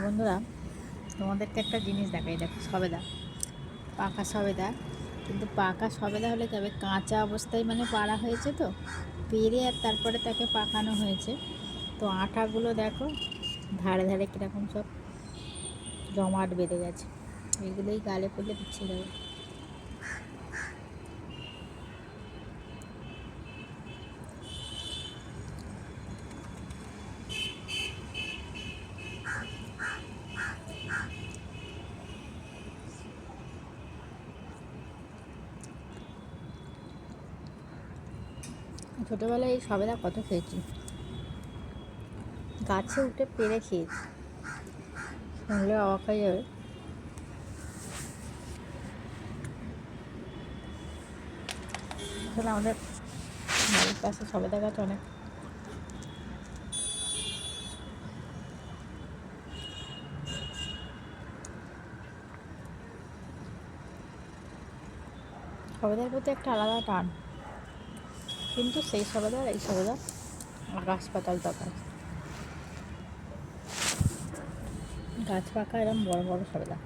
বন্ধুরা, তোমাদেরকে একটা জিনিস দেখাই। দেখো, সবেদা, পাকা সবেদা। কিন্তু পাকা সবেদা হলে তবে কাঁচা অবস্থায় মানে পাড়া হয়েছে, তো পেরে আর তারপরে তাকে পাকানো হয়েছে। তো আঠাগুলো দেখো ধারে ধারে কীরকম সব জমাট বেঁধে গেছে। এগুলোই গালে পড়লে পিছিয়ে যাবে। ছোটোবেলায় এই সবেদা কত খেয়েছি, গাছে উঠে পেরে খেয়েছি। শুনলে অবাক হয়ে যাবে। আসলে আমাদের বাড়ির পাশে সবেদা গাছ অনেক। সবেদার প্রতি একটা আলাদা টান, কিন্তু সেই সবেদা আর এই সবেদা আকাশ পাতাল তফাৎ। গাছ পাকা এরকম বড় বড় সবেদা।